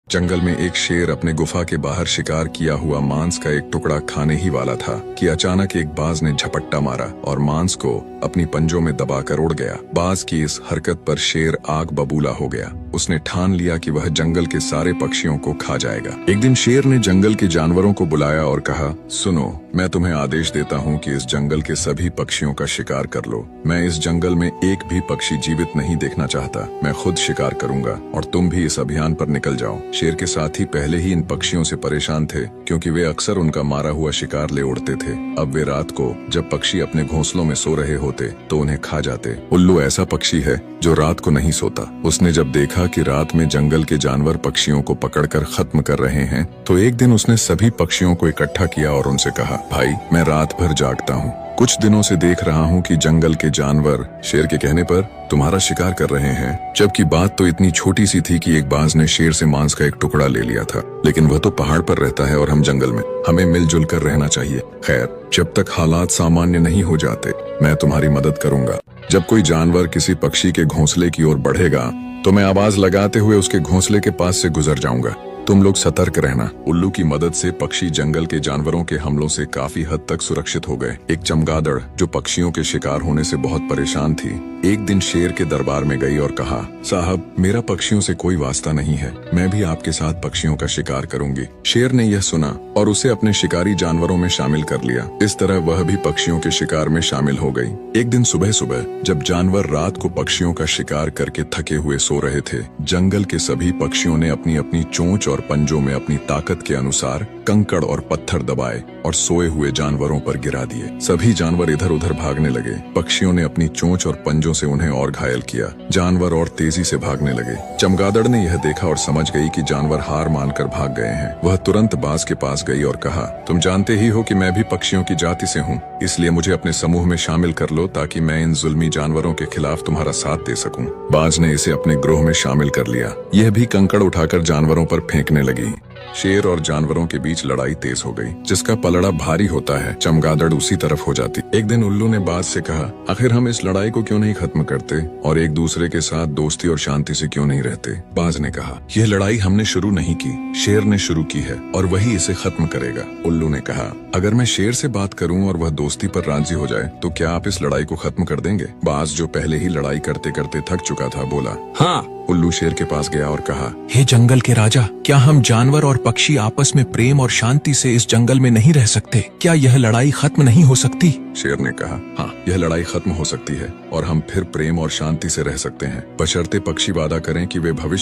जंगल में एक शेर अपने गुफा के बाहर शिकार किया हुआ मांस का एक टुकड़ा खाने ही वाला था कि अचानक एक बाज ने झपट्टा मारा और मांस को अपनी पंजों में दबाकर उड़ गया। बाज की इस हरकत पर शेर आग बबूला हो गया। उसने ठान लिया कि वह जंगल के सारे पक्षियों को खा जाएगा। एक दिन शेर ने जंगल के जानवरों को बुलाया और कहा, सुनो, मैं तुम्हें आदेश देता हूँ कि इस जंगल के सभी पक्षियों का शिकार कर लो। मैं इस जंगल में एक भी पक्षी जीवित नहीं देखना चाहता। मैं खुद शिकार करूंगा और तुम भी इस अभियान पर निकल जाओ। शेर के साथी पहले ही इन पक्षियों से परेशान थे क्योंकि वे अक्सर उनका मारा हुआ शिकार ले उड़ते थे। अब वे रात को जब पक्षी अपने घोंसलों में सो रहे होते तो उन्हें खा जाते। उल्लू ऐसा पक्षी है जो रात को नहीं सोता। उसने जब देखा कि रात में जंगल के जानवर पक्षियों को पकड़कर खत्म कर रहे हैं तो एक दिन उसने सभी पक्षियों को इकट्ठा किया और उनसे कहा, भाई, मैं रात भर जागता हूँ। कुछ दिनों से देख रहा हूँ कि जंगल के जानवर शेर के कहने पर तुम्हारा शिकार कर रहे हैं। जबकि बात तो इतनी छोटी सी थी कि एक बाज ने शेर से मांस का एक टुकड़ा ले लिया था, लेकिन वह तो पहाड़ पर रहता है और हम जंगल में। हमें मिलजुल कर रहना चाहिए। खैर, जब तक हालात सामान्य नहीं हो जाते मैं तुम्हारी मदद करूंगा। जब कोई जानवर किसी पक्षी के घोंसले की ओर बढ़ेगा तो मैं आवाज लगाते हुए उसके घोंसले के पास से गुजर जाऊंगा। तुम लोग सतर्क रहना। उल्लू की मदद से पक्षी जंगल के जानवरों के हमलों से काफी हद तक सुरक्षित हो गए। एक चमगादड़ जो पक्षियों के शिकार होने से बहुत परेशान थी, एक दिन शेर के दरबार में गई और कहा, साहब, मेरा पक्षियों से कोई वास्ता नहीं है। मैं भी आपके साथ पक्षियों का शिकार करूंगी। शेर ने यह सुना और उसे अपने शिकारी जानवरों में शामिल कर लिया। इस तरह वह भी पक्षियों के शिकार में शामिल हो गई। एक दिन सुबह सुबह जब जानवर रात को पक्षियों का शिकार करके थके हुए सो रहे थे, जंगल के सभी पक्षियों ने अपनी अपनी चोंच और पंजों में अपनी ताकत के अनुसार कंकड़ और पत्थर दबाए और सोए हुए जानवरों पर गिरा दिए। सभी जानवर इधर उधर भागने लगे। पक्षियों ने अपनी चोंच और पंजों से उन्हें और घायल किया। जानवर और तेजी से भागने लगे। चमगादड़ ने यह देखा और समझ गई कि जानवर हार मानकर भाग गए हैं। वह तुरंत बाज के पास गई और कहा, तुम जानते ही हो कि मैं भी पक्षियों की जाति से हूँ, इसलिए मुझे अपने समूह में शामिल कर लो ताकि मैं इन जुल्मी जानवरों के खिलाफ तुम्हारा साथ दे सकूं। बाज ने इसे अपने ग्रोह में शामिल कर लिया। यह भी कंकड़ उठाकर जानवरों पर फेंकने लगी। शेर और जानवरों के बीच लड़ाई तेज हो गई। जिसका पलड़ा भारी होता है, चमगादड़ उसी तरफ हो जाती। एक दिन उल्लू ने बाज से कहा, आखिर हम इस लड़ाई को क्यों नहीं खत्म करते और एक दूसरे के साथ दोस्ती और शांति से क्यों नहीं रहते? बाज ने कहा, यह लड़ाई हमने शुरू नहीं की, शेर ने शुरू की है और वही इसे खत्म करेगा। उल्लू ने कहा, अगर मैं शेर से बात करूं और वह दोस्ती पर राजी हो जाए तो क्या आप इस लड़ाई को खत्म कर देंगे? बाज, जो पहले ही लड़ाई करते करते थक चुका था, बोला, हाँ। उल्लू शेर के पास गया और कहा, हे जंगल के राजा, क्या हम जानवर और पक्षी आपस में प्रेम और शांति से इस जंगल में नहीं रह सकते? क्या यह लड़ाई खत्म नहीं हो सकती? शेर ने कहा, हाँ, यह लड़ाई खत्म हो सकती है और हम फिर प्रेम और शांति से रह सकते हैं, बशर्ते पक्षी वादा करें कि वे भविष्य